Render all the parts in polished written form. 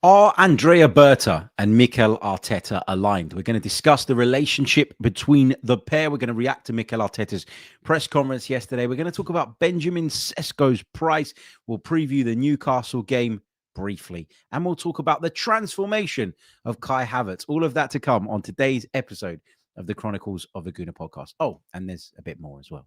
Are Andrea Berta and Mikel Arteta aligned? We're going to discuss the relationship between the pair. We're going to react to Mikel Arteta's press conference yesterday. We're going to talk about Benjamin Sesko's price. We'll preview the Newcastle game briefly. And we'll talk about the transformation of Kai Havertz. All of that to come on today's episode of the Chronicles of a Gooner podcast. Oh, and there's a bit more as well.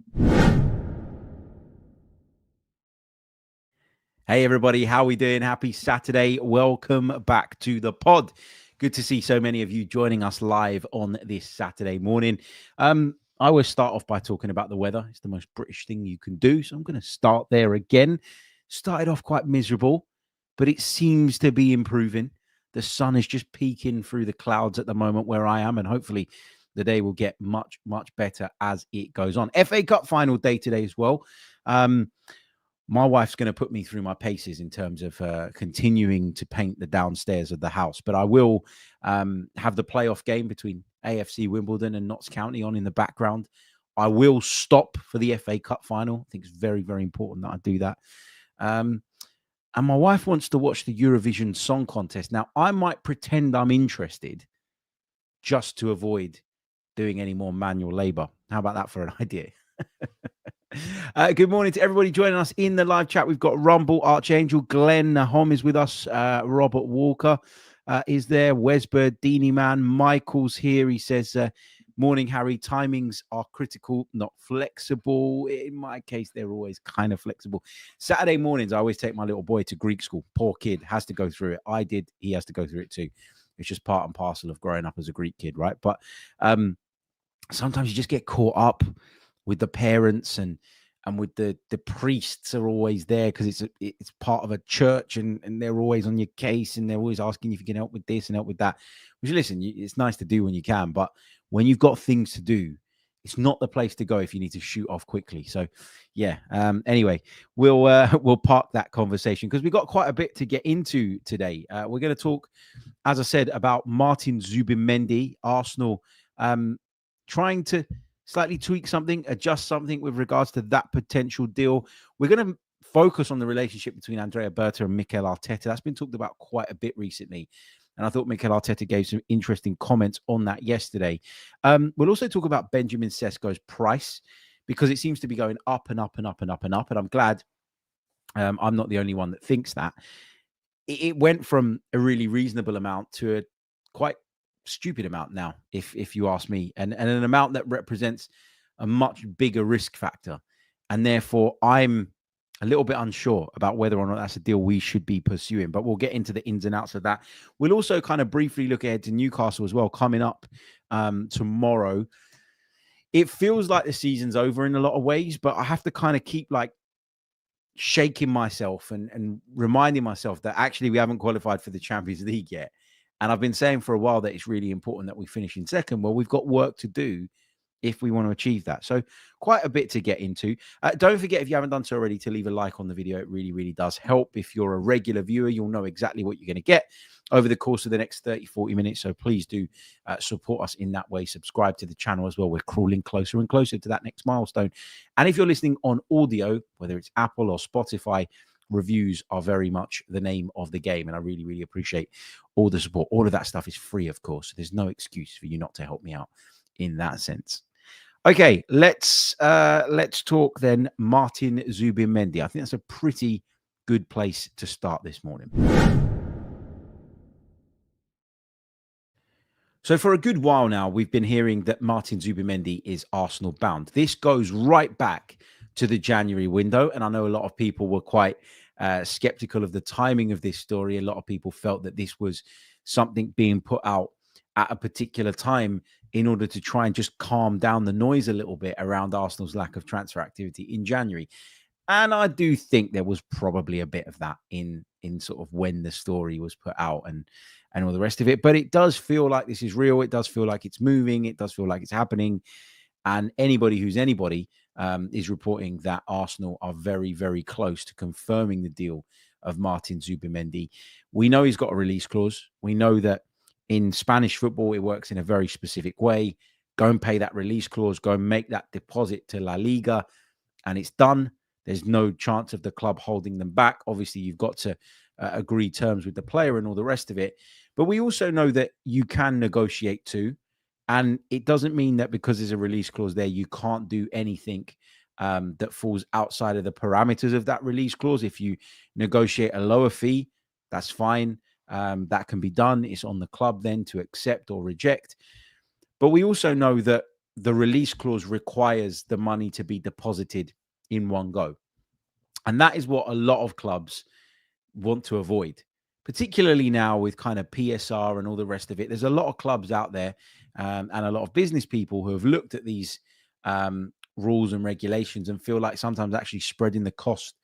Hey, everybody. How are we doing? Happy Saturday. Welcome back to the pod. Good to see so many of you joining us live on this Saturday morning. I always start off by talking about the weather. It's the most British thing you can do. So I'm going to start there again. Started off quite miserable, but it seems to be improving. The sun is just peeking through the clouds at the moment where I am, and hopefully the day will get much, much better as it goes on. FA Cup final day today as well. My wife's going to put me through my paces in terms of continuing to paint the downstairs of the house. But I will have the playoff game between AFC Wimbledon and Notts County on in the background. I will stop for the FA Cup final. I think it's very, very important that I do that. And my wife wants to watch the Eurovision Song Contest. Now, I might pretend I'm interested just to avoid doing any more manual labor. How about that for an idea? Good morning to everybody joining us in the live chat. We've got Rumble, Archangel, Glenn, Nahom is with us. Robert Walker is there. Wesbird, Deanie Man, Michael's here. He says, morning, Harry. Timings are critical, not flexible. In my case, they're always kind of flexible. Saturday mornings, I always take my little boy to Greek school. Poor kid has to go through it. I did. He has to go through it too. It's just part and parcel of growing up as a Greek kid, right? But sometimes you just get caught up with the parents and with the priests are always there because it's part of a church and they're always on your case and they're always asking if you can help with this and help with that. Which, listen, it's nice to do when you can, but when you've got things to do, it's not the place to go if you need to shoot off quickly. So, yeah. Anyway, we'll park that conversation because we've got quite a bit to get into today. We're going to talk, as I said, about Martin Zubimendi, Arsenal, trying to slightly tweak something, adjust something with regards to that potential deal. We're going to focus on the relationship between Andrea Berta and Mikel Arteta. That's been talked about quite a bit recently. And I thought Mikel Arteta gave some interesting comments on that yesterday. We'll also talk about Benjamin Sesko's price because it seems to be going up and up and up and up and up. And I'm glad I'm not the only one that thinks that. It went from a really reasonable amount to a quite stupid amount now, if you ask me, and an amount that represents a much bigger risk factor. And therefore, I'm a little bit unsure about whether or not that's a deal we should be pursuing. But we'll get into the ins and outs of that. We'll also kind of briefly look ahead to Newcastle as well, coming up tomorrow. It feels like the season's over in a lot of ways, but I have to kind of keep like shaking myself and reminding myself that actually we haven't qualified for the Champions League yet. And I've been saying for a while that it's really important that we finish in second. Well, we've got work to do if we want to achieve that. So quite a bit to get into. Don't forget, if you haven't done so already, to leave a like on the video. It really, really does help. If you're a regular viewer, you'll know exactly what you're going to get over the course of the next 30, 40 minutes. So please do support us in that way. Subscribe to the channel as well. We're crawling closer and closer to that next milestone. And if you're listening on audio, whether it's Apple or Spotify, reviews are very much the name of the game, and I really, really appreciate all the support. All of that stuff is free, of course. So there's no excuse for you not to help me out in that sense. Okay, let's talk then Martin Zubimendi. I think that's a pretty good place to start this morning. So for a good while now, we've been hearing that Martin Zubimendi is Arsenal bound. This goes right back to the January window, and I know a lot of people were quite skeptical of the timing of this story. A lot of people felt that this was something being put out at a particular time in order to try and just calm down the noise a little bit around Arsenal's lack of transfer activity in January. And I do think there was probably a bit of that in sort of when the story was put out and all the rest of it. But it does feel like this is real. It does feel like it's moving. It does feel like it's happening. And anybody who's anybody is reporting that Arsenal are very, very close to confirming the deal of Martin Zubimendi. We know he's got a release clause. We know that in Spanish football, it works in a very specific way. Go and pay that release clause. Go and make that deposit to La Liga. And it's done. There's no chance of the club holding them back. Obviously, you've got to agree terms with the player and all the rest of it. But we also know that you can negotiate too. And it doesn't mean that because there's a release clause there, you can't do anything that falls outside of the parameters of that release clause. If you negotiate a lower fee, that's fine. That can be done. It's on the club then to accept or reject. But we also know that the release clause requires the money to be deposited in one go. And that is what a lot of clubs want to avoid, particularly now with kind of PSR and all the rest of it. There's a lot of clubs out there and a lot of business people who have looked at these rules and regulations and feel like sometimes actually spreading the cost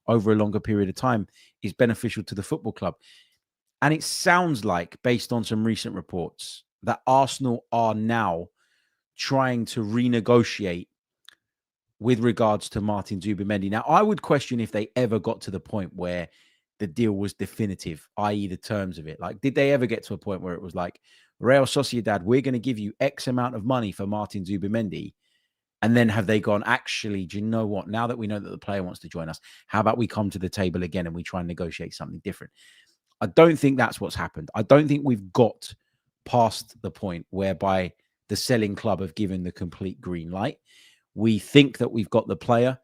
over a longer period of time is beneficial to the football club. And it sounds like, based on some recent reports, that Arsenal are now trying to renegotiate with regards to Martin Zubimendi. Now, I would question if they ever got to the point where the deal was definitive, i.e. the terms of it. Like, did they ever get to a point where it was like, Real Sociedad, we're going to give you X amount of money for Martin Zubimendi? And then have they gone, actually, do you know what? Now that we know that the player wants to join us, how about we come to the table again and we try and negotiate something different? I don't think that's what's happened. I don't think we've got past the point whereby the selling club have given the complete green light. We think that we've got the player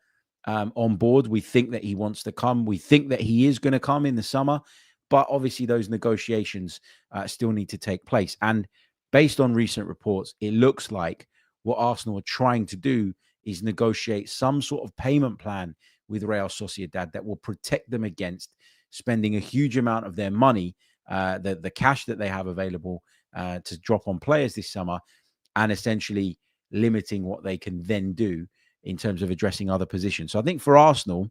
on board. We think that he wants to come. We think that he is going to come in the summer. But obviously, those negotiations still need to take place. And based on recent reports, it looks like what Arsenal are trying to do is negotiate some sort of payment plan with Real Sociedad that will protect them against spending a huge amount of their money, the cash that they have available to drop on players this summer, and essentially limiting what they can then do in terms of addressing other positions. So I think for Arsenal,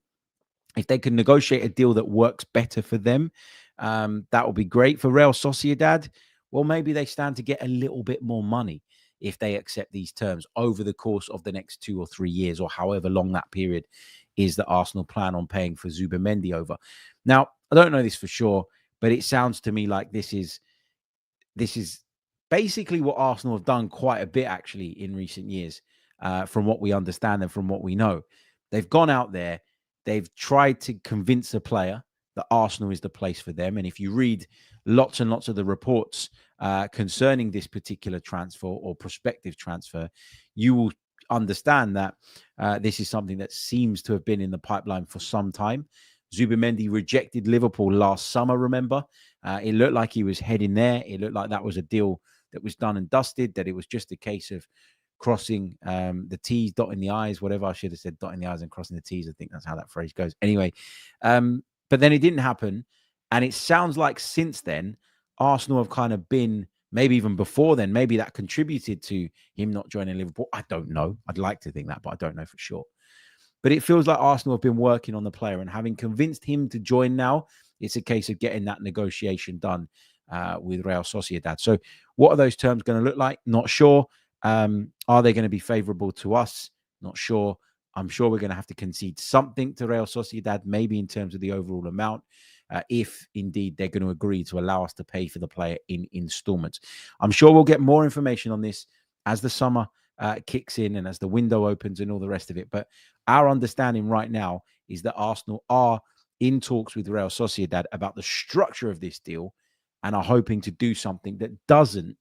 if they can negotiate a deal that works better for them, that will be great. For Real Sociedad, well, maybe they stand to get a little bit more money if they accept these terms over the course of the next 2 or 3 years, or however long that period is that Arsenal plan on paying for Zubimendi over. Now, I don't know this for sure, but it sounds to me like this is basically what Arsenal have done quite a bit actually in recent years, from what we understand and from what we know. They've gone out there, they've tried to convince a player that Arsenal is the place for them. And if you read lots and lots of the reports concerning this particular transfer or prospective transfer, you will understand that this is something that seems to have been in the pipeline for some time. Zubimendi rejected Liverpool last summer, remember? It looked like he was heading there. It looked like that was a deal that was done and dusted, that it was just a case of crossing the T's, dotting the I's, whatever. I should have said dotting the I's and crossing the T's. I think that's how that phrase goes. Anyway, but then it didn't happen. And it sounds like since then, Arsenal have kind of been, maybe even before then, maybe that contributed to him not joining Liverpool. I don't know. I'd like to think that, but I don't know for sure. But it feels like Arsenal have been working on the player, and having convinced him to join now, it's a case of getting that negotiation done with Real Sociedad. So what are those terms going to look like? Not sure. Are they going to be favorable to us? Not sure. I'm sure we're going to have to concede something to Real Sociedad, maybe in terms of the overall amount, if indeed they're going to agree to allow us to pay for the player in installments. I'm sure we'll get more information on this as the summer kicks in and as the window opens and all the rest of it. But our understanding right now is that Arsenal are in talks with Real Sociedad about the structure of this deal and are hoping to do something that doesn't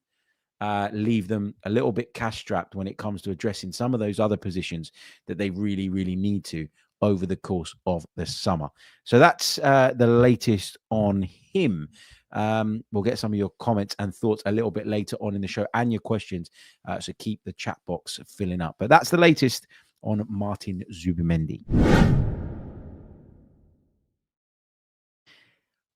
leave them a little bit cash strapped when it comes to addressing some of those other positions that they really, really need to over the course of the summer. So that's the latest on him. We'll get some of your comments and thoughts a little bit later on in the show and your questions. So keep the chat box filling up. But that's the latest on Martin Zubimendi.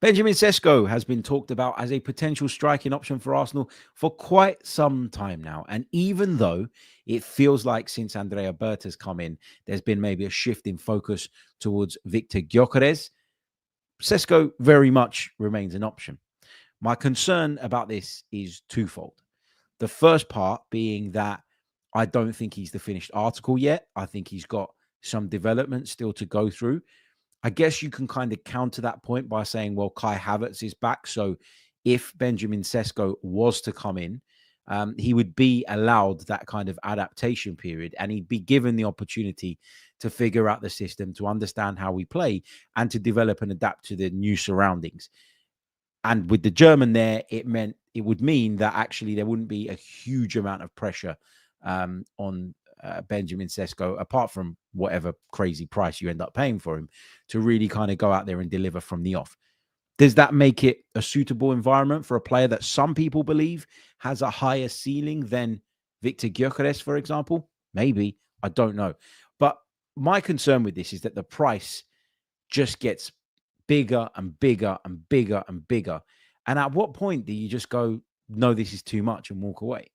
Benjamin Sesko has been talked about as a potential striking option for Arsenal for quite some time now. And even though it feels like since Andrea Berta has come in, there's been maybe a shift in focus towards Viktor Gyokeres, Sesko very much remains an option. My concern about this is twofold. The first part being that I don't think he's the finished article yet. I think he's got some development still to go through. I guess you can kind of counter that point by saying, well, Kai Havertz is back. So if Benjamin Sesko was to come in, he would be allowed that kind of adaptation period and he'd be given the opportunity to figure out the system, to understand how we play, and to develop and adapt to the new surroundings. And with the German there, it would mean that actually there wouldn't be a huge amount of pressure on Benjamin Sesko, apart from whatever crazy price you end up paying for him, to really kind of go out there and deliver from the off. Does that make it a suitable environment for a player that some people believe has a higher ceiling than Viktor Gyokeres, for example? Maybe. I don't know. But my concern with this is that the price just gets bigger and bigger and bigger and bigger. And at what point do you just go, no, this is too much, and walk away?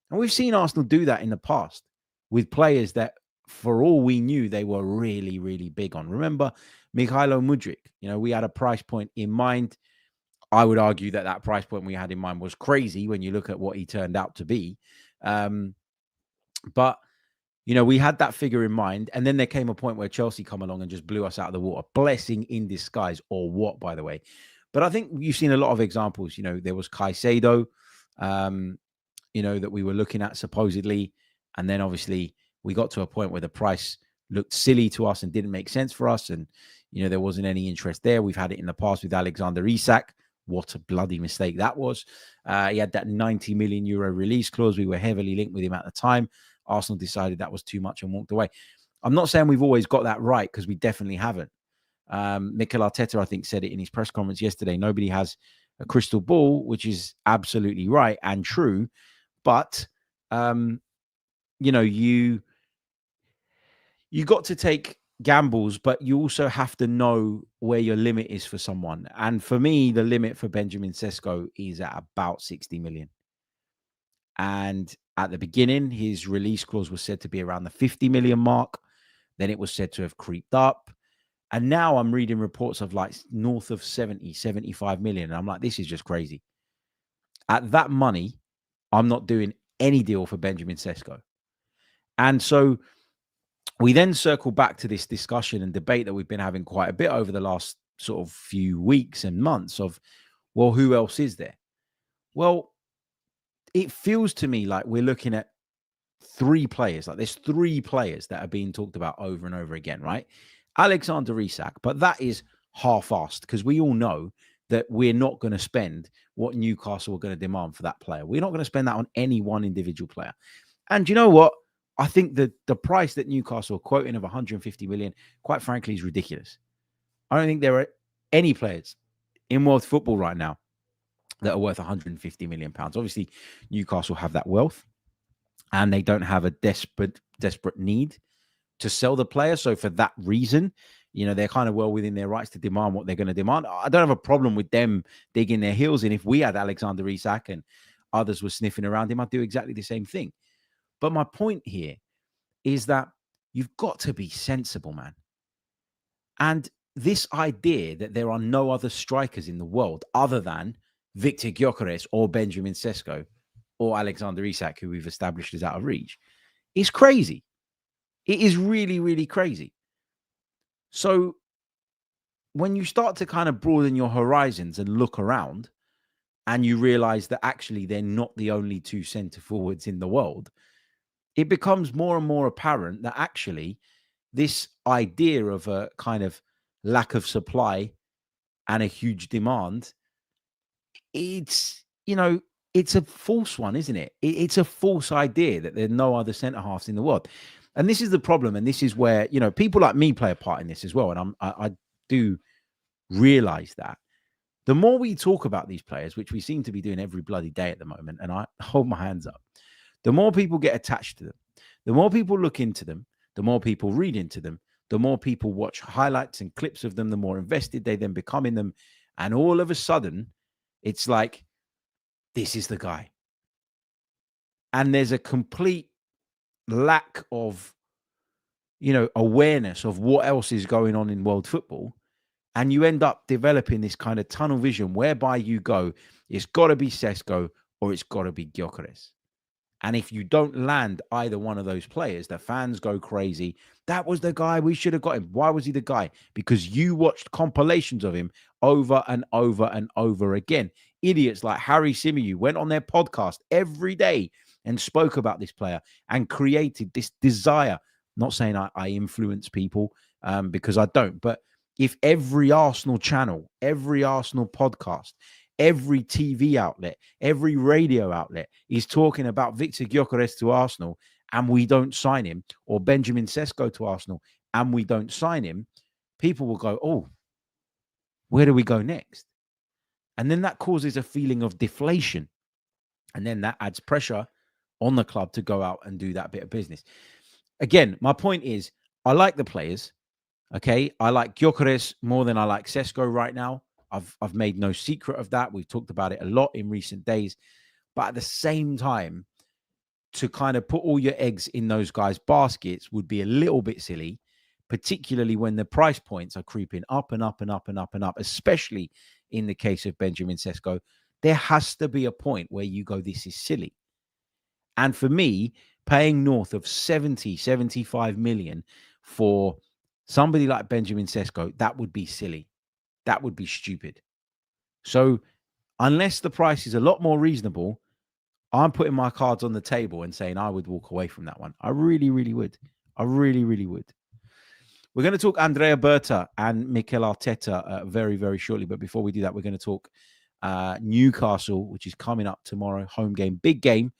And we've seen Arsenal do that in the past with players that, for all we knew, they were really, really big on. Remember Mikhailo Mudryk? We had a price point in mind. I would argue that that price point we had in mind was crazy when you look at what he turned out to be. But we had that figure in mind, and then there came a point where Chelsea come along and just blew us out of the water. Blessing in disguise, or what, by the way. But I think you've seen a lot of examples. There was Caicedo, that we were looking at supposedly. And then obviously we got to a point where the price looked silly to us and didn't make sense for us. And, there wasn't any interest there. We've had it in the past with Alexander Isak. What a bloody mistake that was. He had that 90 million euro release clause. We were heavily linked with him at the time. Arsenal decided that was too much and walked away. I'm not saying we've always got that right, because we definitely haven't. Mikel Arteta, I think, said it in his press conference yesterday. Nobody has a crystal ball, which is absolutely right and true. But, you got to take gambles, but you also have to know where your limit is for someone. And for me, the limit for Benjamin Sesko is at about 60 million. And at the beginning, his release clause was said to be around the 50 million mark. Then it was said to have creeped up. And now I'm reading reports of like north of 70, 75 million. And I'm like, this is just crazy. At that money, I'm not doing any deal for Benjamin Sesko. And so we then circle back to this discussion and debate that we've been having quite a bit over the last sort of few weeks and months of, well, who else is there? Well, it feels to me like we're looking at three players. Like there's three players that are being talked about over and over again, right? Alexander Isak, but that is half-assed, because we all know that we're not going to spend what Newcastle are going to demand for that player. We're not going to spend that on any one individual player. And you know what? I think that the price that Newcastle are quoting of 150 million, quite frankly, is ridiculous. I don't think there are any players in world football right now that are worth 150 million pounds. Obviously, Newcastle have that wealth, and they don't have a desperate need to sell the player. So for that reason, they're kind of well within their rights to demand what they're going to demand. I don't have a problem with them digging their heels in. If we had Alexander Isak and others were sniffing around him, I'd do exactly the same thing. But my point here is that you've got to be sensible, man. And this idea that there are no other strikers in the world other than Viktor Gyokeres or Benjamin Sesko or Alexander Isak, who we've established is out of reach, is crazy. It is really, really crazy. So when you start to kind of broaden your horizons and look around, and you realize that actually they're not the only two centre forwards in the world, it becomes more and more apparent that actually this idea of a kind of lack of supply and a huge demand, it's a false one, isn't it? It's a false idea that there are no other centre halves in the world. And this is the problem. And this is where, people like me play a part in this as well. And I do realize that the more we talk about these players, which we seem to be doing every bloody day at the moment, and I hold my hands up, the more people get attached to them, the more people look into them, the more people read into them, the more people watch highlights and clips of them, the more invested they then become in them. And all of a sudden, it's like, this is the guy. And there's a complete lack of, awareness of what else is going on in world football. And you end up developing this kind of tunnel vision whereby you go, it's got to be Sesko or it's got to be Gyökeres. And if you don't land either one of those players, the fans go crazy. That was the guy. We should have got him. Why was he the guy? Because you watched compilations of him over and over and over again. Idiots like Harry Symeou went on their podcast every day and spoke about this player and created this desire Not saying I influence people because I don't, but if every Arsenal channel, every Arsenal podcast, every TV outlet, every radio outlet is talking about Viktor Gyokeres to Arsenal and we don't sign him, or Benjamin Sesko to Arsenal and we don't sign him, people will go, oh, where do we go next? And then that causes a feeling of deflation. And then that adds pressure on the club to go out and do that bit of business. Again, my point is, I like the players. Okay, I like Gyökeres more than I like Sesko right now. I've made no secret of that. We've talked about it a lot in recent days. But at the same time, to kind of put all your eggs in those guys' baskets would be a little bit silly, particularly when the price points are creeping up and up and up and up and up, especially in the case of Benjamin Sesko. There has to be a point where you go, this is silly. And for me, paying north of 70, 75 million for somebody like Benjamin Sesko, that would be silly. That would be stupid. So unless the price is a lot more reasonable, I'm putting my cards on the table and saying I would walk away from that one. I really, really would. I really, really would. We're going to talk Andrea, Berta and Mikel Arteta very, very shortly. But before we do that, we're going to talk Newcastle, which is coming up tomorrow. Home game, big game.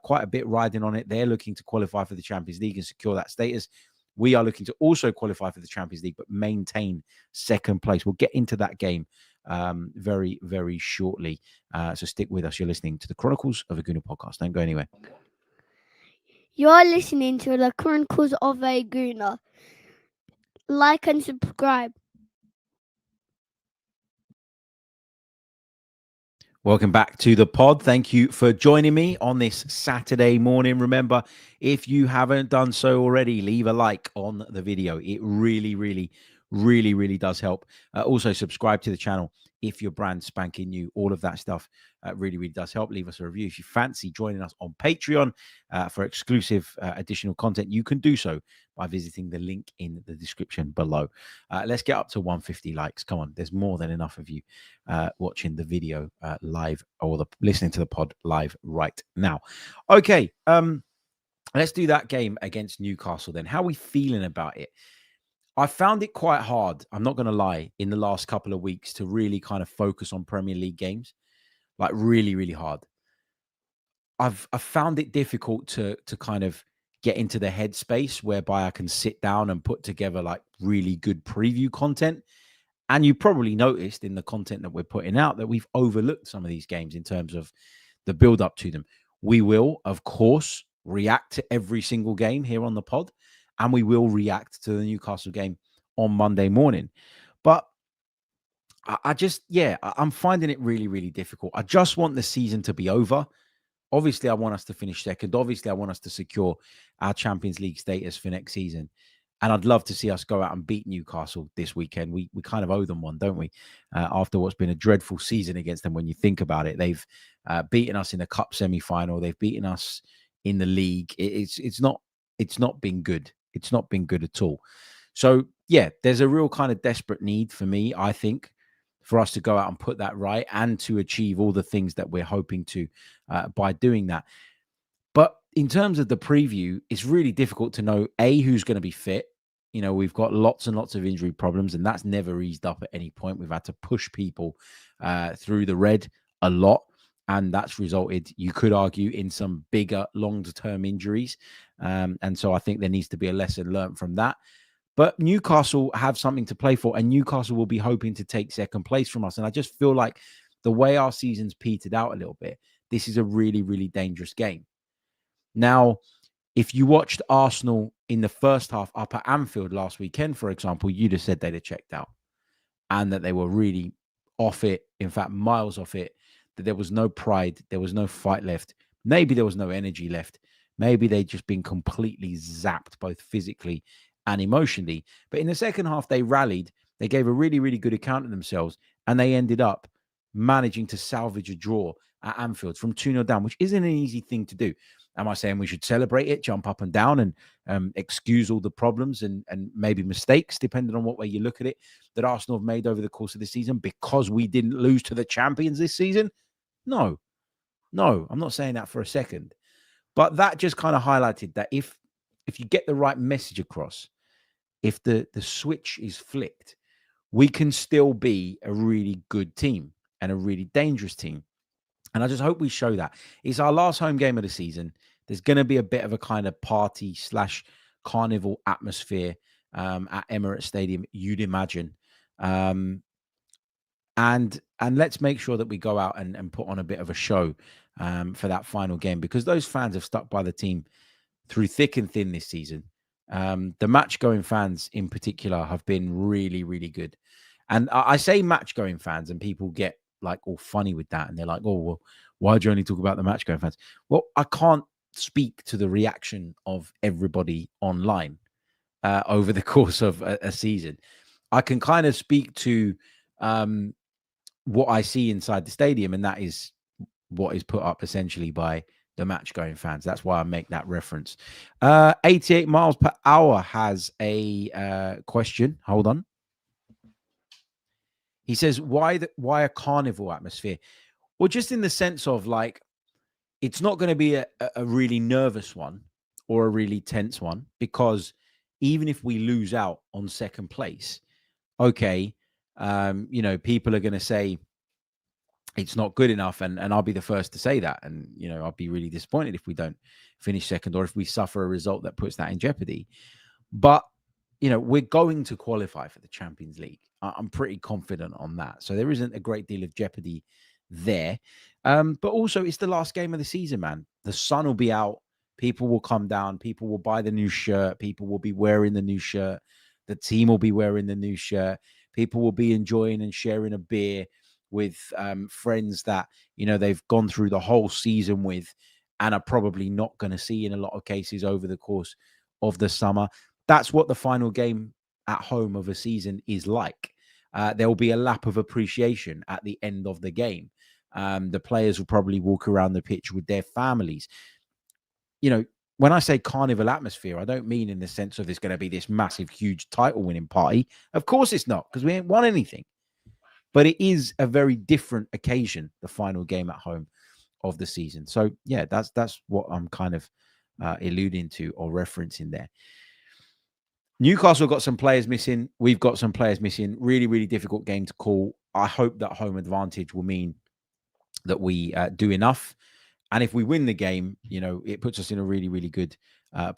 Quite a bit riding on it. They're looking to qualify for the Champions League and secure that status. We are looking to also qualify for the Champions League, but maintain second place. We'll get into that game very, very shortly. So stick with us. You're listening to the Chronicles of a Gooner podcast. Don't go anywhere. You're listening to the Chronicles of a Gooner. Like and subscribe. Welcome back to the pod. Thank you for joining me on this Saturday morning. Remember, if you haven't done so already, leave a like on the video. It really, really, really, really does help. Also, subscribe to the channel if you're brand spanking new. All of that stuff really, really does help. Leave us a review. If you fancy joining us on Patreon for exclusive additional content, you can do so by visiting the link in the description below. Let's get up to 150 likes. Come on, there's more than enough of you watching the video live or listening to the pod live right now. Okay, let's do that game against Newcastle then. How are we feeling about it? I found it quite hard, I'm not going to lie, in the last couple of weeks to really kind of focus on Premier League games. Like really, really hard. I've found it difficult to kind of get into the headspace whereby I can sit down and put together like really good preview content. And you probably noticed in the content that we're putting out that we've overlooked some of these games in terms of the build up to them. We will, of course, react to every single game here on the pod, and we will react to the Newcastle game on Monday morning. But I'm finding it really, really difficult. I just want the season to be over. Obviously, I want us to finish second. Obviously, I want us to secure our Champions League status for next season. And I'd love to see us go out and beat Newcastle this weekend. We kind of owe them one, don't we? After what's been a dreadful season against them, when you think about it, they've beaten us in the cup semi-final. They've beaten us in the league. It's not been good. It's not been good at all. So yeah, there's a real kind of desperate need for me, I think, for us to go out and put that right and to achieve all the things that we're hoping to by doing that. But in terms of the preview, it's really difficult to know, A, who's going to be fit. You know, we've got lots and lots of injury problems, and that's never eased up at any point. We've had to push people through the red a lot, and that's resulted, you could argue, in some bigger, longer-term injuries. And so I think there needs to be a lesson learned from that. But Newcastle have something to play for, and Newcastle will be hoping to take second place from us. And I just feel like the way our season's petered out a little bit, this is a really, really dangerous game. Now, if you watched Arsenal in the first half up at Anfield last weekend, for example, you'd have said they'd have checked out and that they were really off it, in fact, miles off it, that there was no pride, there was no fight left. Maybe there was no energy left. Maybe they'd just been completely zapped, both physically and emotionally. But in the second half, they rallied. They gave a really, really good account of themselves, and they ended up managing to salvage a draw at Anfield from 2-0 down, which isn't an easy thing to do. Am I saying we should celebrate it, jump up and down, and excuse all the problems and maybe mistakes, depending on what way you look at it, that Arsenal have made over the course of the season because we didn't lose to the champions this season? No, I'm not saying that for a second. But that just kind of highlighted that if if you get the right message across, if the switch is flicked, we can still be a really good team and a really dangerous team. And I just hope we show that. It's our last home game of the season. There's going to be a bit of a kind of party / carnival atmosphere at Emirates Stadium, you'd imagine. And let's make sure that we go out and put on a bit of a show for that final game, because those fans have stuck by the team through thick and thin this season. The match-going fans in particular have been really, really good. And I say match-going fans, and people get like all funny with that. And they're like, oh, well, why do you only talk about the match-going fans? Well, I can't speak to the reaction of everybody online over the course of a season. I can kind of speak to what I see inside the stadium, and that is what is put up essentially by the match-going fans. That's why I make that reference. 88 miles per hour has a question. Hold on. He says, why a carnival atmosphere? Well, just in the sense of like, it's not going to be a really nervous one or a really tense one, because even if we lose out on second place, okay, people are going to say it's not good enough. And I'll be the first to say that. And, I'll be really disappointed if we don't finish second, or if we suffer a result that puts that in jeopardy. But, we're going to qualify for the Champions League. I'm pretty confident on that. So there isn't a great deal of jeopardy there. But also, it's the last game of the season, man. The sun will be out. People will come down. People will buy the new shirt. People will be wearing the new shirt. The team will be wearing the new shirt. People will be enjoying and sharing a beer with friends that, they've gone through the whole season with and are probably not going to see in a lot of cases over the course of the summer. That's what the final game at home of a season is like. There will be a lap of appreciation at the end of the game. The players will probably walk around the pitch with their families. When I say carnival atmosphere, I don't mean in the sense of there's going to be this massive, huge title winning party. Of course it's not, because we ain't won anything. But it is a very different occasion, the final game at home of the season. So, yeah, that's what I'm kind of alluding to or referencing there. Newcastle got some players missing. We've got some players missing. Really, really difficult game to call. I hope that home advantage will mean that we do enough. And if we win the game, it puts us in a really, really good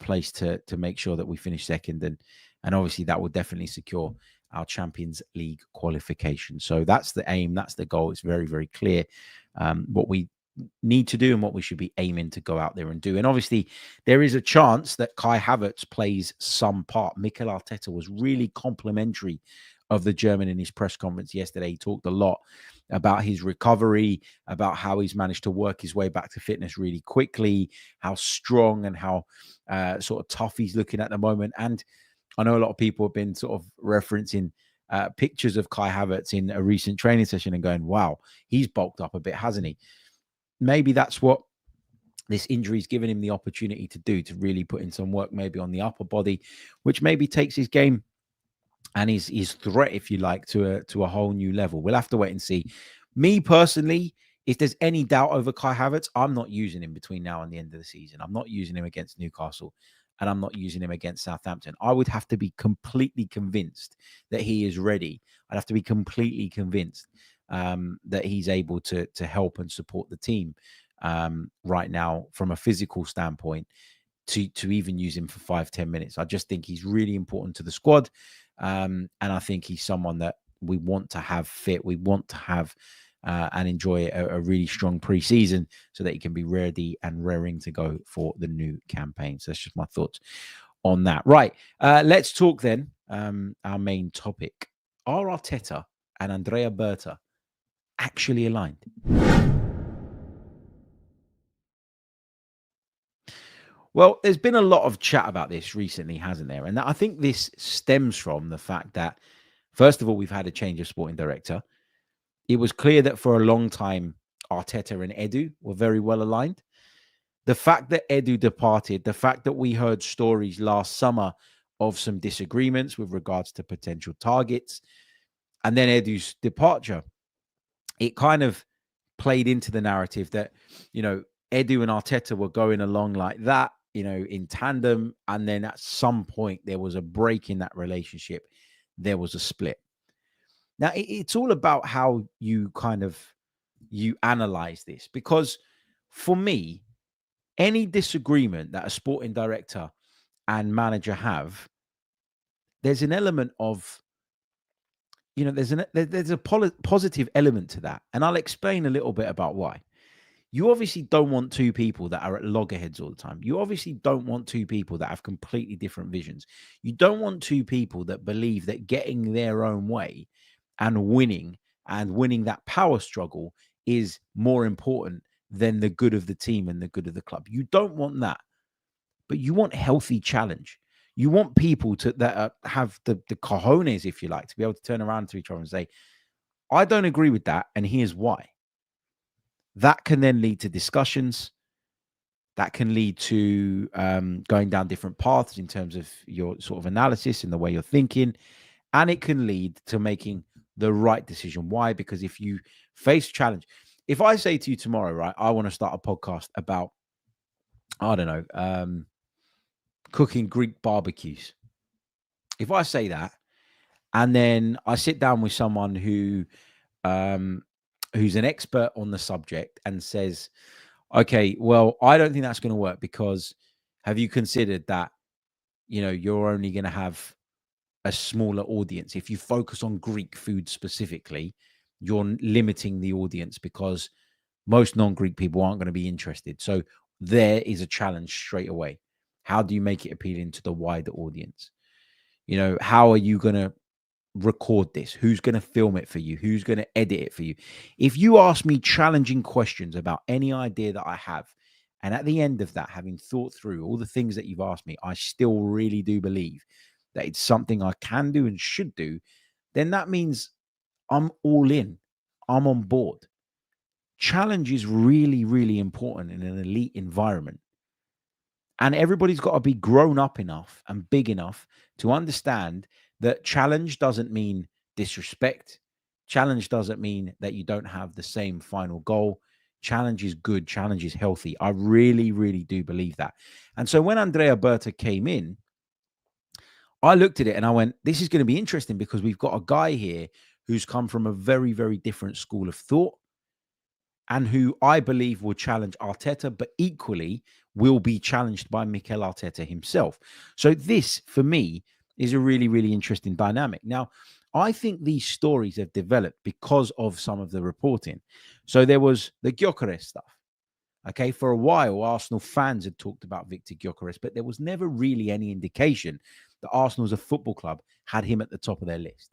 place to make sure that we finish second. And obviously that will definitely secure our Champions League qualification. So that's the aim. That's the goal. It's very, very clear what we need to do and what we should be aiming to go out there and do. And obviously there is a chance that Kai Havertz plays some part. Mikel Arteta was really complimentary of the German in his press conference yesterday. He talked a lot about his recovery, about how he's managed to work his way back to fitness really quickly, how strong and how sort of tough he's looking at the moment. And I know a lot of people have been sort of referencing pictures of Kai Havertz in a recent training session and going, wow, he's bulked up a bit, hasn't he? Maybe that's what this injury's given him the opportunity to do, to really put in some work, maybe on the upper body, which maybe takes his game and his threat, if you like, to a whole new level. We'll have to wait and see. Me personally, if there's any doubt over Kai Havertz, I'm not using him between now and the end of the season. I'm not using him against Newcastle, and I'm not using him against Southampton. I would have to be completely convinced that he is ready. I'd have to be completely convinced that he's able to help and support the team right now from a physical standpoint, to even use him for 5-10 minutes. I just think he's really important to the squad. And I think he's someone that we want to have fit. We want to have and enjoy a really strong pre-season so that he can be ready and raring to go for the new campaign. So that's just my thoughts on that. Right. Let's talk then. Our main topic. Are Arteta and Andrea Berta actually aligned? Well, there's been a lot of chat about this recently, hasn't there? And I think this stems from the fact that, first of all, we've had a change of sporting director. It was clear that for a long time, Arteta and Edu were very well aligned. The fact that Edu departed, the fact that we heard stories last summer of some disagreements with regards to potential targets, and then Edu's departure, it kind of played into the narrative that, Edu and Arteta were going along like that. in tandem. And then at some point, there was a break in that relationship. There was a split. Now, it's all about how you you analyze this, because for me, any disagreement that a sporting director and manager have, there's an element of, there's a positive element to that. And I'll explain a little bit about why. You obviously don't want two people that are at loggerheads all the time. You obviously don't want two people that have completely different visions. You don't want two people that believe that getting their own way and winning that power struggle is more important than the good of the team and the good of the club. You don't want that, but you want healthy challenge. You want people that have the cojones, if you like, to be able to turn around to each other and say, I don't agree with that, and here's why. That can then lead to discussions. That can lead to going down different paths in terms of your sort of analysis and the way you're thinking. And it can lead to making the right decision. Why? Because if you face challenge, if I say to you tomorrow, right, I want to start a podcast about, I don't know, cooking Greek barbecues. If I say that, and then I sit down with someone who's an expert on the subject and says, okay, well, I don't think that's going to work, because have you considered that, you're only going to have a smaller audience? If you focus on Greek food specifically, you're limiting the audience, because most non-Greek people aren't going to be interested. So there is a challenge straight away. How do you make it appealing to the wider audience? How are you going to record this? Who's going to film it for you? Who's going to edit it for you? If you ask me challenging questions about any idea that I have, and at the end of that, having thought through all the things that you've asked me, I still really do believe that it's something I can do and should do, then that means I'm all in. I'm on board. Challenge is really, really important in an elite environment. And everybody's got to be grown up enough and big enough to understand that challenge doesn't mean disrespect. Challenge doesn't mean that you don't have the same final goal. Challenge is good. Challenge is healthy. I really, really do believe that. And so when Andrea Berta came in, I looked at it and I went, this is going to be interesting, because we've got a guy here who's come from a very, very different school of thought, and who I believe will challenge Arteta, but equally will be challenged by Mikel Arteta himself. So this, for me, is a really, really interesting dynamic. Now, I think these stories have developed because of some of the reporting. So there was the Gyökeres stuff. Okay, for a while, Arsenal fans had talked about Viktor Gyokeres, but there was never really any indication that Arsenal as a football club had him at the top of their list.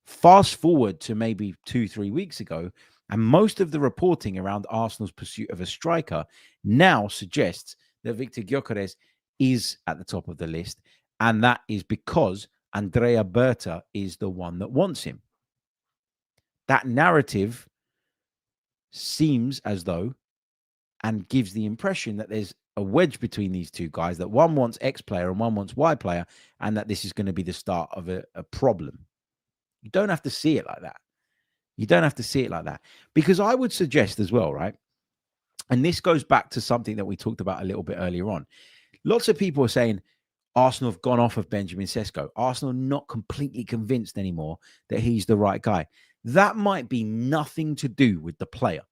Fast forward to maybe 2-3 weeks ago, and most of the reporting around Arsenal's pursuit of a striker now suggests that Viktor Gyokeres is at the top of the list. And that is because Andrea Berta is the one that wants him. That narrative seems as though, and gives the impression that there's a wedge between these two guys, that one wants X player and one wants Y player, and that this is going to be the start of a problem. You don't have to see it like that. You don't have to see it like that. Because I would suggest as well, right? And this goes back to something that we talked about a little bit earlier on. Lots of people are saying Arsenal have gone off of Benjamin Sesko. Arsenal not completely convinced anymore that he's the right guy. That might be nothing to do with the player.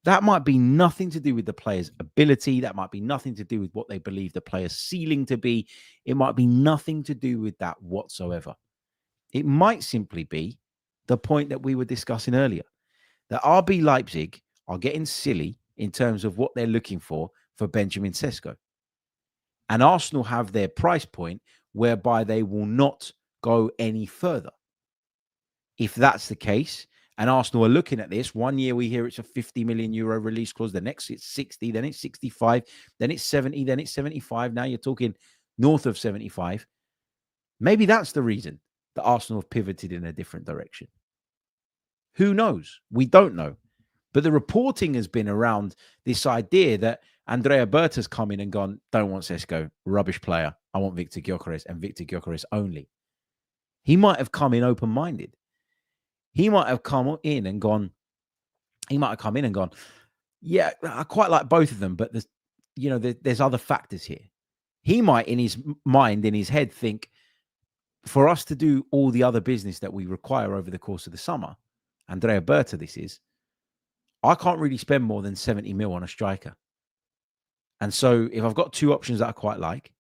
That might be nothing to do with the player's ability. That might be nothing to do with what they believe the player's ceiling to be. It might be nothing to do with that whatsoever. It might simply be the point that we were discussing earlier, that RB Leipzig are getting silly in terms of what they're looking for Benjamin Sesko. And Arsenal have their price point whereby they will not go any further. If that's the case, and Arsenal are looking at this, one year we hear it's a 50 million euro release clause, the next it's 60, then it's 65, then it's 70, then it's 75. Now you're talking north of 75. Maybe that's the reason that Arsenal have pivoted in a different direction. Who knows? We don't know. But the reporting has been around this idea that Andrea Berta's come in and gone, don't want Sesko, rubbish player. I want Viktor Gyokeres, and Viktor Gyokeres only. He might have come in open-minded. He might have come in and gone, yeah, I quite like both of them, but there's other factors here. He might, in his mind, in his head, think, for us to do all the other business that we require over the course of the summer, Andrea Berta, this is, I can't really spend more than 70 mil on a striker. And so if I've got two options that I quite like,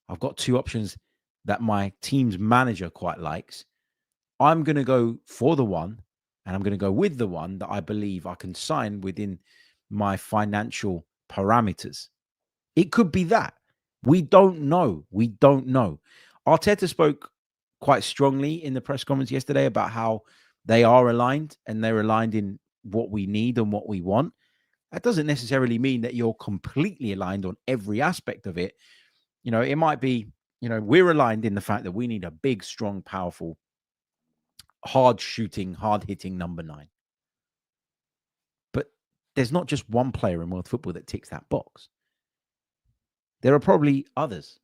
I've got two options that my team's manager quite likes, I'm going to go for the one, and I'm going to go with the one that I believe I can sign within my financial parameters. It could be that. We don't know. We don't know. Arteta spoke quite strongly in the press conference yesterday about how they are aligned, and they're aligned in what we need and what we want. That doesn't necessarily mean that you're completely aligned on every aspect of it. It might be, we're aligned in the fact that we need a big, strong, powerful, hard shooting, hard hitting number 9. But there's not just one player in world football that ticks that box. There are probably others.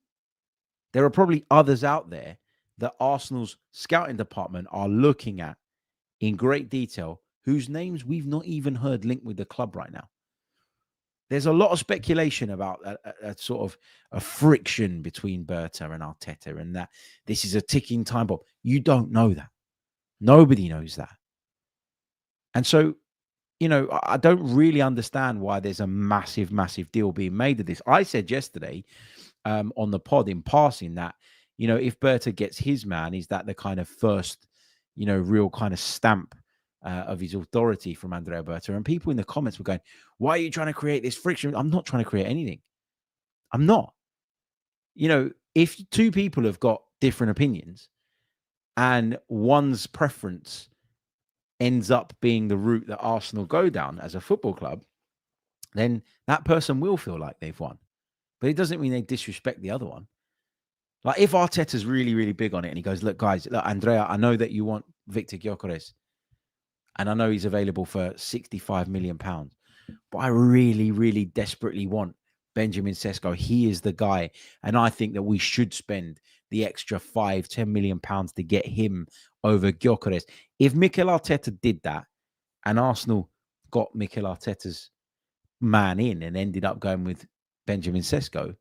There are probably others out there that Arsenal's scouting department are looking at in great detail, whose names we've not even heard linked with the club right now. There's a lot of speculation about a sort of a friction between Berta and Arteta, and that this is a ticking time bomb. You don't know that. Nobody knows that. And so, I don't really understand why there's a massive, massive deal being made of this. I said yesterday on the pod in passing that, if Berta gets his man, is that the kind of first, real kind of stamp of his authority from Andrea Berta? And people in the comments were going, why are you trying to create this friction? I'm not trying to create anything. I'm not. If two people have got different opinions and one's preference ends up being the route that Arsenal go down as a football club, then that person will feel like they've won. But it doesn't mean they disrespect the other one. Like if Arteta's really, really big on it and he goes, look, guys, look, Andrea, I know that you want Viktor Gyokeres, and I know he's available for £65 million, but I really, really desperately want Benjamin Sesko. He is the guy. And I think that we should spend the extra £5-10 million to get him over Gyökeres. If Mikel Arteta did that and Arsenal got Mikel Arteta's man in and ended up going with Benjamin Sesko,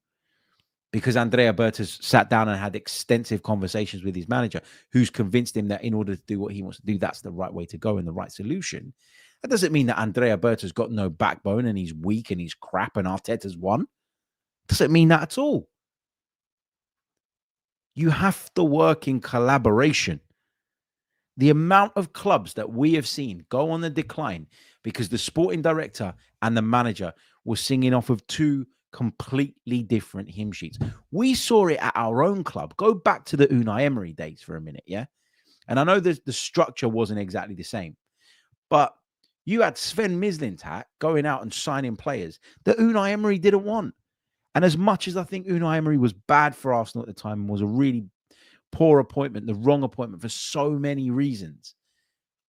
because Andrea Berta's sat down and had extensive conversations with his manager, who's convinced him that in order to do what he wants to do, that's the right way to go and the right solution. That doesn't mean that Andrea Berta's got no backbone and he's weak and he's crap and Arteta's won. Doesn't mean that at all. You have to work in collaboration. The amount of clubs that we have seen go on the decline because the sporting director and the manager were singing off of two completely different hymn sheets. We saw it at our own club. Go back to the Unai Emery days for a minute, yeah? And I know the structure wasn't exactly the same, but you had Sven Mislintat going out and signing players that Unai Emery didn't want. And as much as I think Unai Emery was bad for Arsenal at the time and was a really poor appointment, the wrong appointment for so many reasons,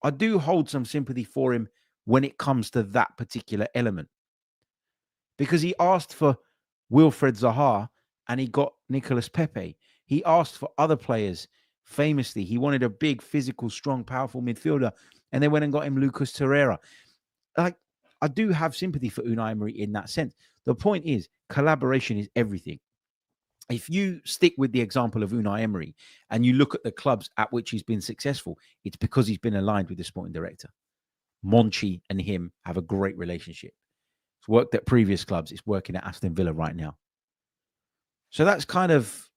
I do hold some sympathy for him when it comes to that particular element. Because he asked for Wilfred Zaha and he got Nicolas Pepe. He asked for other players. Famously, he wanted a big, physical, strong, powerful midfielder, and they went and got him Lucas Torreira. Like, I do have sympathy for Unai Emery in that sense. The point is, collaboration is everything. If you stick with the example of Unai Emery and you look at the clubs at which he's been successful, it's because he's been aligned with the sporting director. Monchi and him have a great relationship. It's worked at previous clubs. It's working at Aston Villa right now. So that's kind of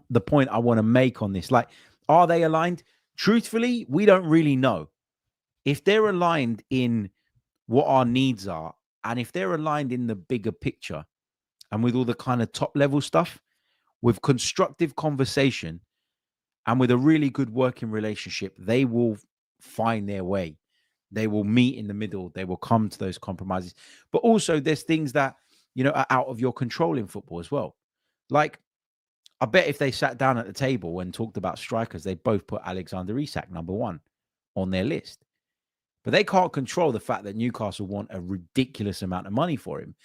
the point I want to make on this. Like, are they aligned? Truthfully, we don't really know. If they're aligned in what our needs are, and if they're aligned in the bigger picture and with all the kind of top level stuff, with constructive conversation and with a really good working relationship, they will find their way. They will meet in the middle. They will come to those compromises. But also there's things that, are out of your control in football as well. Like, I bet if they sat down at the table and talked about strikers, they'd both put Alexander Isak number 1 on their list. But they can't control the fact that Newcastle want a ridiculous amount of money for him.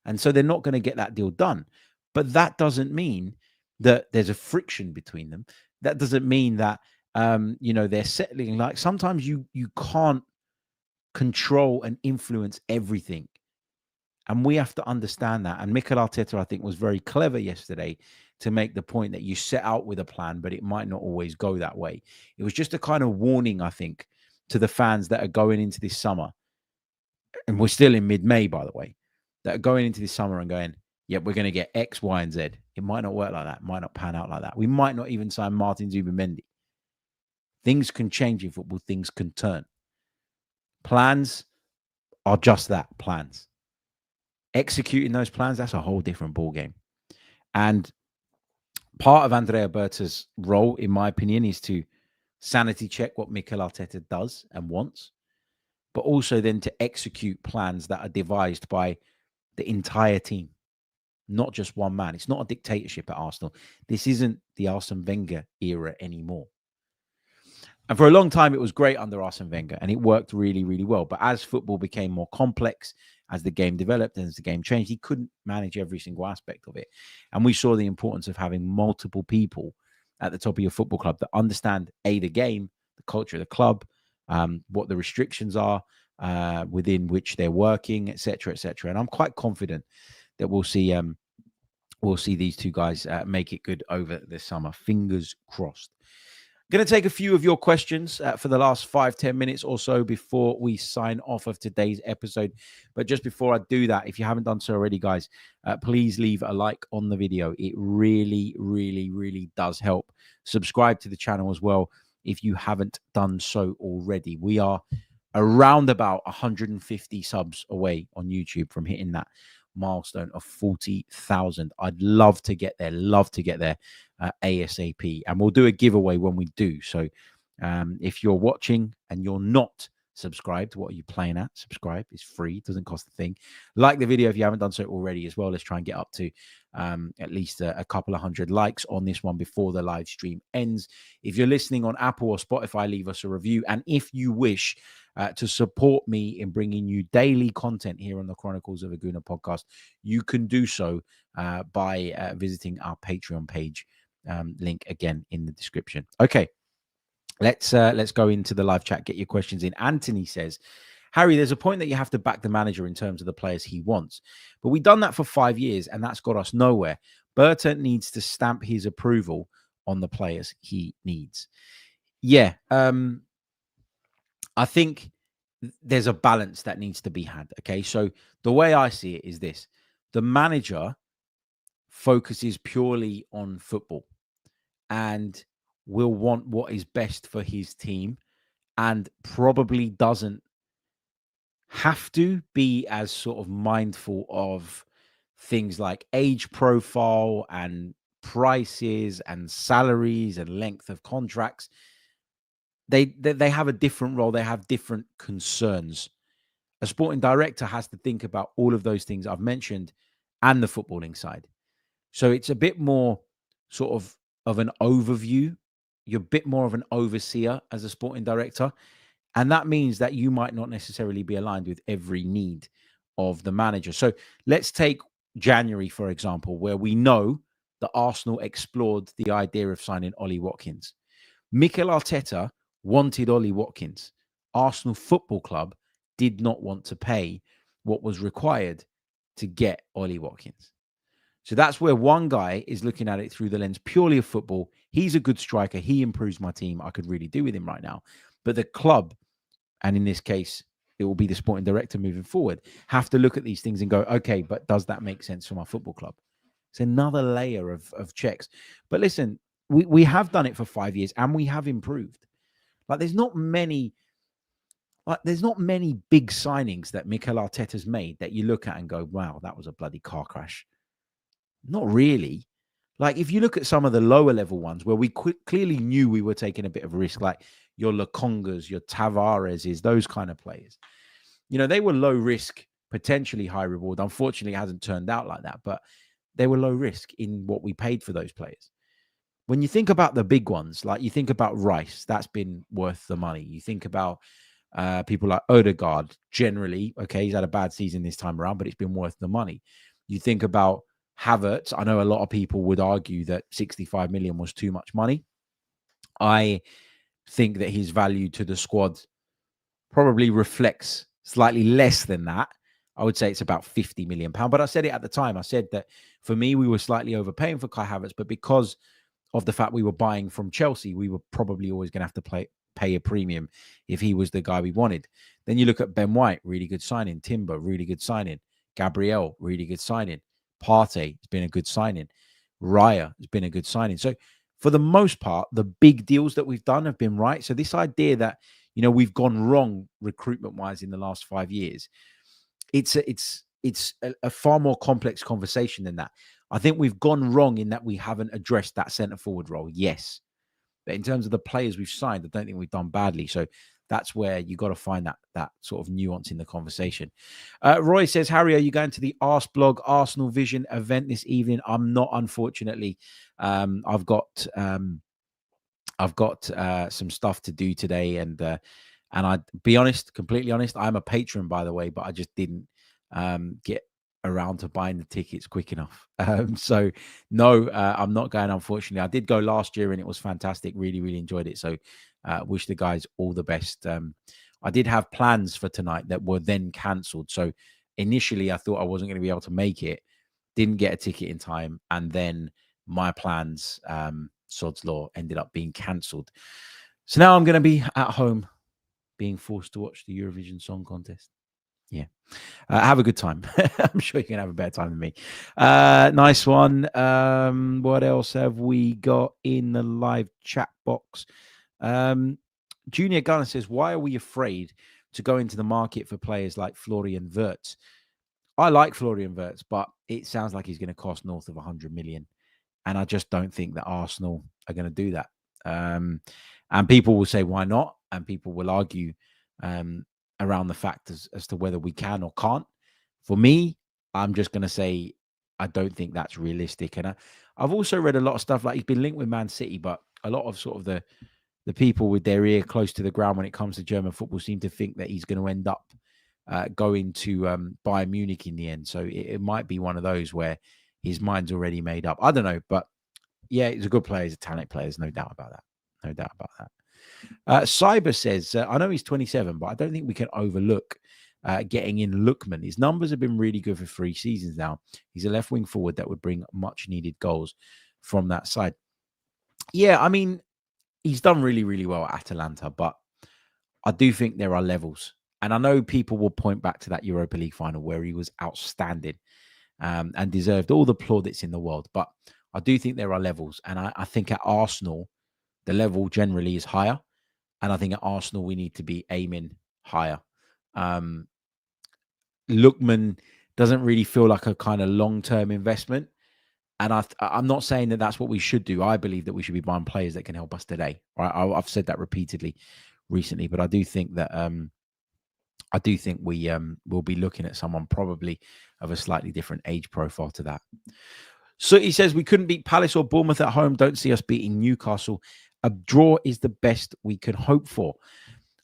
And so they're not going to get that deal done. But that doesn't mean that there's a friction between them. That doesn't mean that, they're settling. Like, sometimes you can't control and influence everything. And we have to understand that. And Mikel Arteta, I think, was very clever yesterday to make the point that you set out with a plan, but it might not always go that way. It was just a kind of warning, I think, to the fans that are going into this summer. And we're still in mid-May, by the way, that are going into this summer and going, yeah, we're going to get X, Y, and Z. It might not work like that. It might not pan out like that. We might not even sign Martin Zubimendi. Things can change in football. Things can turn. Plans are just that, plans. Executing those plans, that's a whole different ballgame. And part of Andrea Berta's role, in my opinion, is to sanity check what Mikel Arteta does and wants, but also then to execute plans that are devised by the entire team, not just one man. It's not a dictatorship at Arsenal. This isn't the Arsene Wenger era anymore. And for a long time, it was great under Arsene Wenger, and it worked really, really well. But as football became more complex, as the game developed and as the game changed, he couldn't manage every single aspect of it. And we saw the importance of having multiple people at the top of your football club that understand, A, the game, the culture of the club, what the restrictions are within which they're working, etc., etc. And I'm quite confident that we'll see these two guys make it good over the summer. Fingers crossed. Going to take a few of your questions for the last 5-10 minutes or so before we sign off of today's episode. But just before I do that, if you haven't done so already, guys, please leave a like on the video. It really, really, really does help. Subscribe to the channel as well if you haven't done so already. We are around about 150 subs away on YouTube from hitting that milestone of 40,000. I'd love to get there, ASAP. And we'll do a giveaway when we do. So if you're watching and you're not subscribed, what are you playing at? Subscribe. It's free. It doesn't cost a thing. Like the video if you haven't done so already as well. Let's try and get up to at least a couple of hundred likes on this one before the live stream ends. If you're listening on Apple or Spotify, leave us a review. And if you wish to support me in bringing you daily content here on the Chronicles of a Gooner podcast, you can do so by visiting our Patreon page. Link again in the description. Okay, let's go into the live chat. Get your questions in. Anthony says, Harry, there's a point that you have to back the manager in terms of the players he wants, but we've done that for 5 years and that's got us nowhere. Berta needs to stamp his approval on the players he needs. Yeah, I think there's a balance that needs to be had. Okay, so the way I see it is this: the manager focuses purely on football and will want what is best for his team and probably doesn't have to be as sort of mindful of things like age profile and prices and salaries and length of contracts. They have a different role. They have different concerns. A sporting director has to think about all of those things I've mentioned and the footballing side. So it's a bit more sort of an overview. You're a bit more of an overseer as a sporting director. And that means that you might not necessarily be aligned with every need of the manager. So let's take January, for example, where we know that Arsenal explored the idea of signing Ollie Watkins. Mikel Arteta wanted Ollie Watkins. Arsenal Football Club did not want to pay what was required to get Ollie Watkins. So that's where one guy is looking at it through the lens purely of football. He's a good striker. He improves my team. I could really do with him right now. But the club, and in this case, it will be the sporting director moving forward, have to look at these things and go, okay, but does that make sense for my football club? It's another layer of checks. But listen, we have done it for 5 years and we have improved. Like there's not many big signings that Mikel Arteta's made that you look at and go, wow, that was a bloody car crash. Not really. Like if you look at some of the lower level ones where we clearly knew we were taking a bit of a risk, like your Lokongas, your Tavareses, those kind of players, they were low risk, potentially high reward. Unfortunately, it hasn't turned out like that, but they were low risk in what we paid for those players. When you think about the big ones, like you think about Rice, that's been worth the money. You think about people like Odegaard, generally, okay, he's had a bad season this time around, but it's been worth the money. You think about Havertz. I know a lot of people would argue that 65 million was too much money. I think that his value to the squad probably reflects slightly less than that. I would say it's about £50 million. But I said it at the time. I said that for me, we were slightly overpaying for Kai Havertz, but because of the fact we were buying from Chelsea, we were probably always going to have to pay a premium if he was the guy we wanted. Then you look at Ben White, really good signing. Timber, really good signing. Gabriel, really good signing. Partey has been a good signing. Raya has been a good signing. So for the most part, the big deals that we've done have been right. So this idea that, we've gone wrong recruitment-wise in the last 5 years, it's a far more complex conversation than that. I think we've gone wrong in that we haven't addressed that centre forward role. Yes. But in terms of the players we've signed, I don't think we've done badly. So that's where you got to find that sort of nuance in the conversation. Roy says, Harry, are you going to the Blog Arsenal Vision event this evening? I'm not, unfortunately. I've got some stuff to do today, and I'd be honest, completely honest, I'm a patron, by the way, but I just didn't get around to buying the tickets quick enough. So no, I'm not going, unfortunately. I did go last year and it was fantastic. Really, really enjoyed it. So wish the guys all the best. I did have plans for tonight that were then cancelled. So initially I thought I wasn't going to be able to make it, didn't get a ticket in time, and then my plans, sod's law, ended up being cancelled. So now I'm going to be at home being forced to watch the Eurovision Song Contest. Yeah. Have a good time. I'm sure you can have a better time than me. Nice one. What else have we got in the live chat box? Junior Gunner says, why are we afraid to go into the market for players like Florian Wirtz? I like Florian Wirtz, but it sounds like he's going to cost north of 100 million. And I just don't think that Arsenal are going to do that. And people will say, why not? And people will argue around the fact as to whether we can or can't. For me, I'm just going to say I don't think that's realistic. And I've also read a lot of stuff like he's been linked with Man City, but a lot of sort of the people with their ear close to the ground when it comes to German football seem to think that he's going to end up going to Bayern Munich in the end. So it might be one of those where his mind's already made up. I don't know, but yeah, he's a good player. He's a talented player. There's no doubt about that. No doubt about that. Cyber says, I know he's 27, but I don't think we can overlook getting in Lookman. His numbers have been really good for 3 seasons now. He's a left wing forward that would bring much needed goals from that side. Yeah, I mean, he's done really, really well at Atalanta, but I do think there are levels. And I know people will point back to that Europa League final where he was outstanding and deserved all the plaudits in the world. But I do think there are levels. And I think at Arsenal, the level generally is higher. And I think at Arsenal, we need to be aiming higher. Lookman doesn't really feel like a kind of long-term investment. And I'm not saying that that's what we should do. I believe that we should be buying players that can help us today. Right? I've said that repeatedly recently, but I do think that we will be looking at someone probably of a slightly different age profile to that. So he says we couldn't beat Palace or Bournemouth at home. Don't see us beating Newcastle. A draw is the best we could hope for.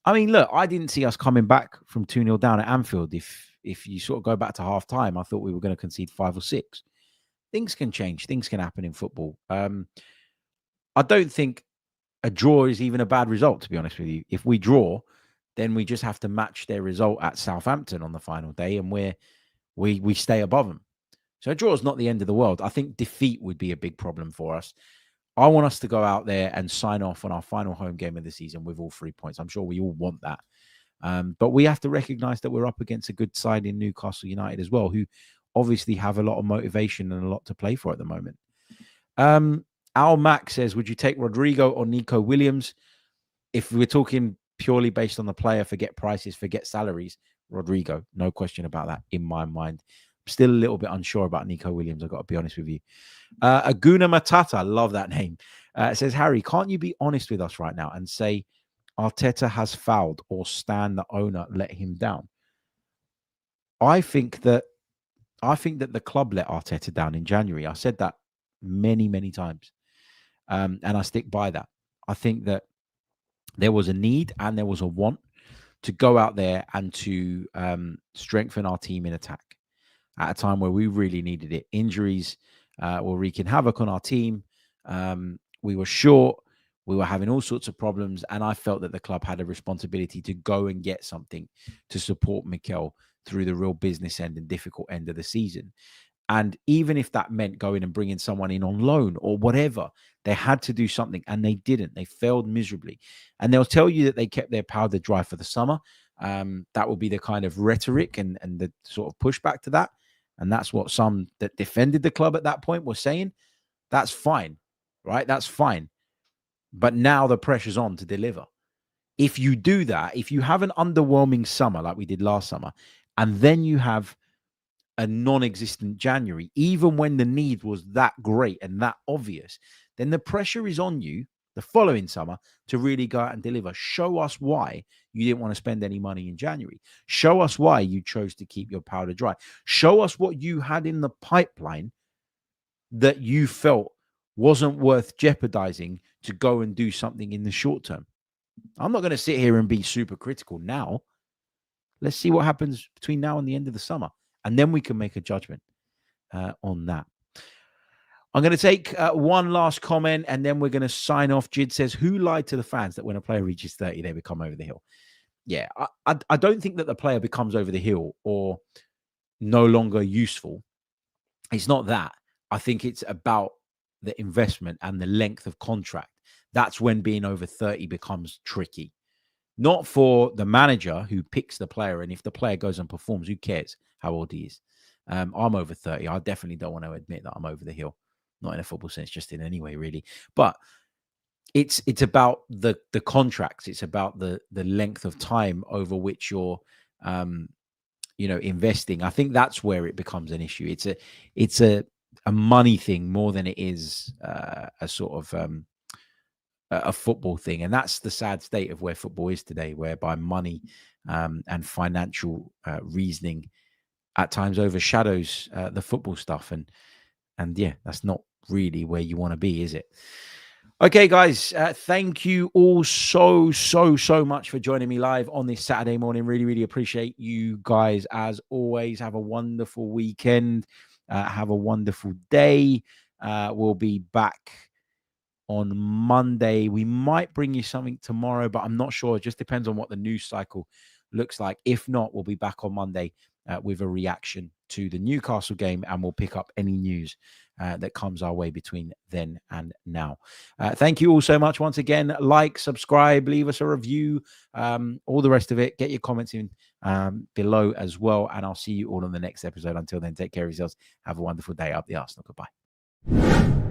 I mean, look, I didn't see us coming back from 2-0 down at Anfield. If you sort of go back to half time, I thought we were going to concede 5 or 6. Things can change. Things can happen in football. I don't think a draw is even a bad result, to be honest with you. If we draw, then we just have to match their result at Southampton on the final day, and we stay above them. So a draw is not the end of the world. I think defeat would be a big problem for us. I want us to go out there and sign off on our final home game of the season with all 3 points. I'm sure we all want that. But we have to recognize that we're up against a good side in Newcastle United as well, who obviously have a lot of motivation and a lot to play for at the moment. Al Mack says, would you take Rodrigo or Nico Williams? If we're talking purely based on the player, forget prices, forget salaries, Rodrigo, no question about that in my mind. Still a little bit unsure about Nico Williams, I've got to be honest with you. Aguna Matata, love that name, says, Harry, can't you be honest with us right now and say Arteta has fouled or Stan, the owner, let him down? I think that the club let Arteta down in January. I said that many, many times. And I stick by that. I think that there was a need and there was a want to go out there and to strengthen our team in attack at a time where we really needed it. Injuries were wreaking havoc on our team. We were short. We were having all sorts of problems. And I felt that the club had a responsibility to go and get something to support Mikel through the real business end and difficult end of the season. And even if that meant going and bringing someone in on loan or whatever, they had to do something, and they didn't. They failed miserably. And they'll tell you that they kept their powder dry for the summer. That will be the kind of rhetoric and the sort of pushback to that. And that's what some that defended the club at that point were saying. That's fine, right? That's fine. But now the pressure's on to deliver. If you do that, if you have an underwhelming summer like we did last summer, and then you have a non-existent January, even when the need was that great and that obvious, then the pressure is on you the following summer to really go out and deliver. Show us why you didn't want to spend any money in January. Show us why you chose to keep your powder dry. Show us what you had in the pipeline that you felt wasn't worth jeopardizing to go and do something in the short term. I'm not going to sit here and be super critical now. Let's see what happens between now and the end of the summer. And then we can make a judgment on that. I'm going to take one last comment, and then we're going to sign off. Jid says, who lied to the fans that when a player reaches 30, they become over the hill? Yeah, I don't think that the player becomes over the hill or no longer useful. It's not that. I think it's about the investment and the length of contract. That's when being over 30 becomes tricky. Not for the manager who picks the player. And if the player goes and performs, who cares how old he is? I'm over 30. I definitely don't want to admit that I'm over the hill. Not in a football sense, just in any way, really. But it's about the contracts. It's about the length of time over which you're, investing. I think that's where it becomes an issue. It's a money thing more than it is a sort of a football thing. And that's the sad state of where football is today, whereby money and financial reasoning at times overshadows the football stuff. And yeah, that's not really where you want to be, is it? Okay, guys, thank you all so much for joining me live on this Saturday morning. Really, really appreciate you guys as always. Have a wonderful weekend. Have a wonderful day. We'll be back on Monday. We might bring you something tomorrow, but I'm not sure. It just depends on what the news cycle looks like. If not, we'll be back on Monday with a reaction to the Newcastle game, and we'll pick up any news that comes our way between then and now. Thank you all so much once again. Like, subscribe, leave us a review, all the rest of it. Get your comments in below as well, and I'll see you all on the next episode. Until then, take care of yourselves. Have a wonderful day. Up the Arsenal. Goodbye.